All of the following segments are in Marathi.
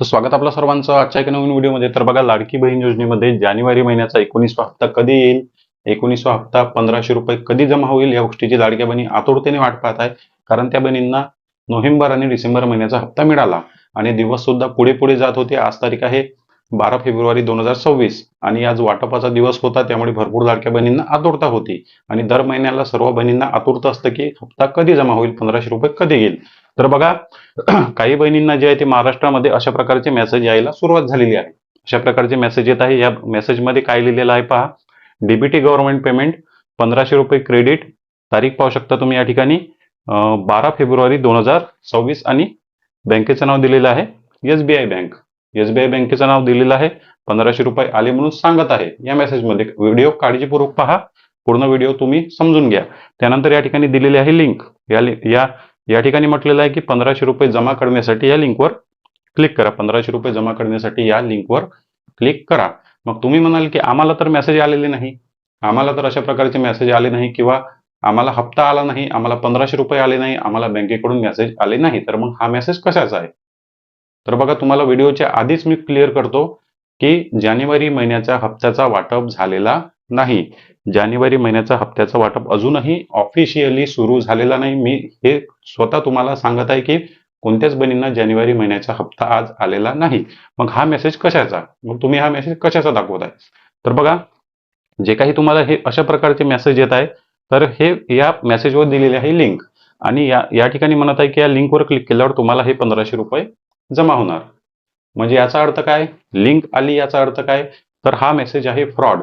तर स्वागत आपलं सर्वांचं आजच्या एका नवीन व्हिडिओमध्ये. तर बघा, लाडकी बहीण योजनेमध्ये जानेवारी महिन्याचा 19वा हप्ता कधी येईल, 19वा हप्ता 1500 रुपये कधी जमा होईल, या गोष्टीची लाडक्या बहिणी आतुरतेने वाट पाहत आहे. कारण त्या बहिणींना नोव्हेंबर आणि डिसेंबर महिन्याचा हप्ता मिळाला आणि दिवस सुद्धा पुढे पुढे जात होते. आज तारीख आहे 12 फेब्रुवारी 2026 आणि आज वाटपाचा दिवस होता, त्यामुळे भरपूर लाडक्या बहिणींना आतुरता होती. आणि दर महिन्याला सर्व बहिणींना आतुरता असतं की हप्ता कधी जमा होईल, 1500 रुपये कधी येईल. तर बघा, काही बहिणींना जे आहे ते महाराष्ट्रामध्ये अशा प्रकारचे मेसेज यायला सुरुवात झालेली आहे. अशा प्रकारचे मेसेज येत आहे. या मेसेजमध्ये काय लिहिलेलं आहे पहा. डीबीटी गव्हर्नमेंट पेमेंट 1500 रुपये क्रेडिट. तारीख पाहू शकता तुम्ही या ठिकाणी 12 फेब्रुवारी 2026 आणि बँकेचं नाव दिलेलं आहे SBI बँक. SBI बँकेचं नाव दिलेलं आहे. 1500 रुपये आले म्हणून सांगत आहे या मेसेजमध्ये. व्हिडिओ काळजीपूर्वक पहा, पूर्ण व्हिडिओ तुम्ही समजून घ्या. त्यानंतर या ठिकाणी दिलेली आहे लिंक. या ठिकाणी म्हटलेलं आहे की 1500 रुपये जमा करण्यासाठी या लिंकवर क्लिक करा. 1500 रुपये जमा करण्यासाठी या लिंकवर क्लिक करा. मग तुम्ही म्हणाल की आम्हाला तर मेसेज आलेले नाही, आम्हाला तर अशा प्रकारचे मेसेज आले नाही, किंवा आम्हाला हप्ता आला नाही, आम्हाला 1500 रुपये आले नाही, आम्हाला बँकेकडून मेसेज आले नाही, तर मग हा मेसेज कशाचा आहे? तर बघा, तुम्हाला व्हिडिओच्या आधीच मी क्लिअर करतो की जानेवारी महिन्याच्या हप्त्याचा वाटप झालेला नाही. जानेवारी महिन्याचा हप्त्याचा वाटप अजूनही ऑफिशियली सुरू झालेला नाही. मी हे स्वतः तुम्हाला सांगत आहे की कोणत्याच बहिणींना जानेवारी महिन्याचा हप्ता आज आलेला नाही. मग हा मेसेज कशाचा? मग तुम्ही हा मेसेज कशाचा दाखवताय? तर बघा, जे काही तुम्हाला हे अशा प्रकारचे मेसेज येत आहे, तर हे या मेसेजवर दिलेली आहे लिंक. आणि या ठिकाणी म्हणत आहे की या लिंकवर क्लिक केल्यावर तुम्हाला हे 1500 रुपये जमा होणार. म्हणजे याचा अर्थ काय? लिंक आली याचा अर्थ काय? तर हा मेसेज आहे फ्रॉड.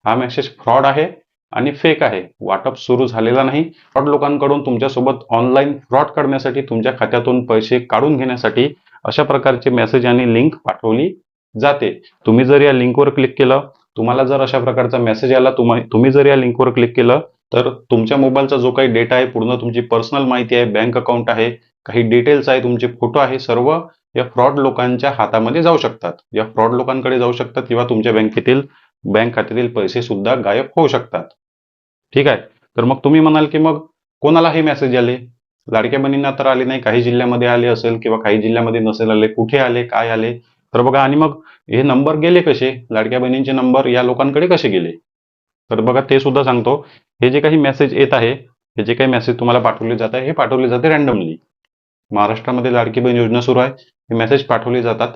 हा मेसेज फ्रॉड आहे आणि फेक आहे. वाटप सुरू झालेला नाही. फ्रॉड लोकांकडून तुमच्यासोबत ऑनलाईन फ्रॉड करण्यासाठी, तुमच्या खात्यातून पैसे काढून घेण्यासाठी अशा प्रकारचे मेसेज आणि लिंक पाठवली जाते. तुम्ही जर या लिंकवर क्लिक केलं, तुम्हाला जर अशा प्रकारचा मेसेज आला, तुम्ही जर या लिंकवर क्लिक केलं, तर तुमच्या मोबाईलचा जो काही डेटा आहे, पूर्ण तुमची पर्सनल माहिती आहे, बँक अकाउंट आहे, काही डिटेल्स आहे, तुमचे फोटो आहे, सर्व या फ्रॉड लोकांच्या हातामध्ये जाऊ शकतात. या फ्रॉड लोकांकडे जाऊ शकतात किंवा तुमच्या बँक खात्यातील पैसे सुद्धा गायब होऊ शकतात. ठीक आहे. तर मग तुम्ही म्हणाल की मग कोणाला हे मेसेज आले? लाडक्या बहिणींना तर आले नाही. काही जिल्ह्यामध्ये आले असेल किंवा काही जिल्ह्यामध्ये नसेल आले. कुठे आले, काय आले? तर बघा, आणि मग हे नंबर गेले कसे? लाडक्या बहिणींचे नंबर या लोकांकडे कसे गेले? तर बघा, ते सुद्धा सांगतो. हे जे काही मेसेज येत आहे, हे जे काही मेसेज तुम्हाला पाठवले जात आहे, हे पाठवले जाते रँडमली. महाराष्ट्रामध्ये लाडकी बहीण योजना सुरू आहे. हे मेसेज पाठवले जातात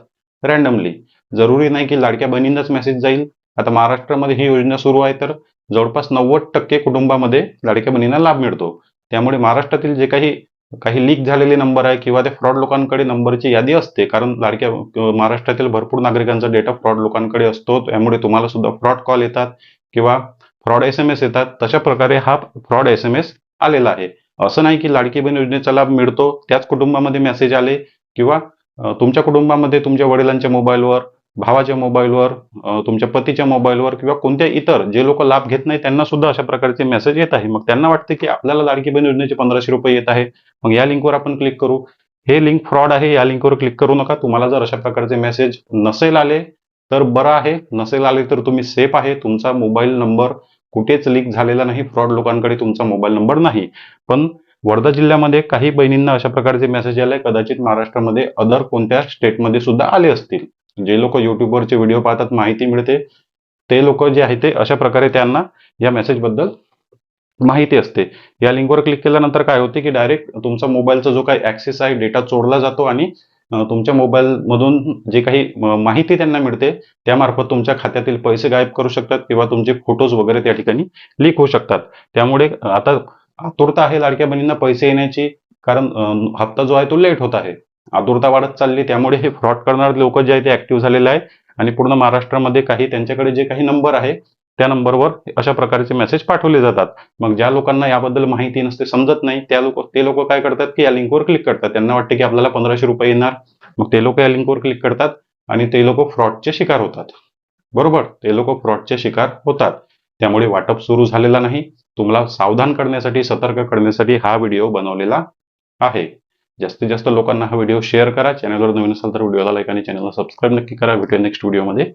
रँडमली. जरुरी नाही की लाडक्या बहिणींनाच मेसेज जाईल. आता महाराष्ट्रामध्ये ही योजना सुरू आहे, तर जवळपास 90% कुटुंबामध्ये लाडक्या बहिणींना लाभ मिळतो. त्यामुळे महाराष्ट्रातील जे काही लीक झालेले नंबर आहे किंवा त्या फ्रॉड लोकांकडे नंबरची यादी असते, कारण महाराष्ट्रातील भरपूर नागरिकांचा डेटा फ्रॉड लोकांकडे असतो. त्यामुळे तुम्हाला सुद्धा फ्रॉड कॉल येतात किंवा फ्रॉड SMS येतात. तशा प्रकारे हा फ्रॉड SMS आलेला आहे. असं नाही की लाडकी बहीण योजनेचा लाभ मिळतो त्याच कुटुंबामध्ये मेसेज आले, किंवा तुमच्या कुटुंबामध्ये तुमच्या वडिलांच्या मोबाईलवर, भावाच्या मोबाईलवर, तुमच्या पतीच्या मोबाईलवर किंवा कोणत्या इतर जे लोक लाभ घेत नाही त्यांना सुद्धा अशा प्रकारचे मेसेज येत आहे. मग त्यांना वाटते की आपल्याला लाडकी बहीण योजनेचे 1500 रुपये येत आहे, मग या लिंकवर आपण क्लिक करू. हे लिंक फ्रॉड आहे, या लिंकवर क्लिक करू नका. तुम्हाला जर अशा प्रकारचे मेसेज नसेल आले तर बरं आहे. नसेल आले तर तुम्ही सेफ आहे. तुमचा मोबाईल नंबर कुठेच लीक झालेला नाही. फ्रॉड लोकांकडे तुमचा मोबाईल नंबर नाही. पण वर्धा जिल्ह्यामध्ये काही बहिणींना अशा प्रकारचे मेसेज आले. कदाचित महाराष्ट्रामध्ये अदर कोणत्या स्टेटमध्ये सुद्धा आले असतील. जे लोक युट्यूबवरचे व्हिडिओ पाहतात, माहिती मिळते, ते लोक जे आहे ते अशा प्रकारे त्यांना या मेसेजबद्दल माहिती असते. या लिंकवर क्लिक केल्यानंतर काय होते की डायरेक्ट तुमचा मोबाईलचा जो काही ऍक्सेस आहे, डेटा चोरला जातो आणि तुमच्या मोबाईलमधून जे काही माहिती त्यांना मिळते त्यामार्फत तुमच्या खात्यातील पैसे गायब करू शकतात किंवा तुमचे फोटोज वगैरे त्या ठिकाणी लीक होऊ शकतात. त्यामुळे आता आतुरता आहे लाडक्या बहिणींना पैसे येण्याची, कारण हप्ता जो आहे तो लेट होत आहे. आतुरता वाढत चालली, त्यामुळे हे फ्रॉड करणारे लोक जे आहे ते ऍक्टिव्ह झालेले आहे आणि पूर्ण महाराष्ट्रामध्ये त्यांच्याकडे जे काही नंबर आहे त्या नंबरवर अशा प्रकारचे मेसेज पाठवले जातात. मग ज्या लोकांना याबद्दल माहिती नसते, समजत नाही, ते लोक काय करतात की या लिंकवर क्लिक करतात. त्यांना वाटते की आपल्याला 1500 रुपये येणार, मग ते लोक या लिंकवर क्लिक करतात आणि ते लोक फ्रॉडचे शिकार होतात. बरोबर, ते लोक फ्रॉडचे शिकार होतात. त्यामुळे वाटप सुरू झालेला नाही. तुम्हाला सावधान करण्यासाठी, सतर्क करण्यासाठी हा व्हिडिओ बनवलेला आहे. जास्तीत जास्त लोकांना हा व्हिडिओ शेअर करा. चॅनलवर नवीन असाल तर व्हिडिओला लाईक आणि चॅनलला सबस्क्राईब नक्की करा. भेटूया नेक्स्ट व्हिडिओमध्ये.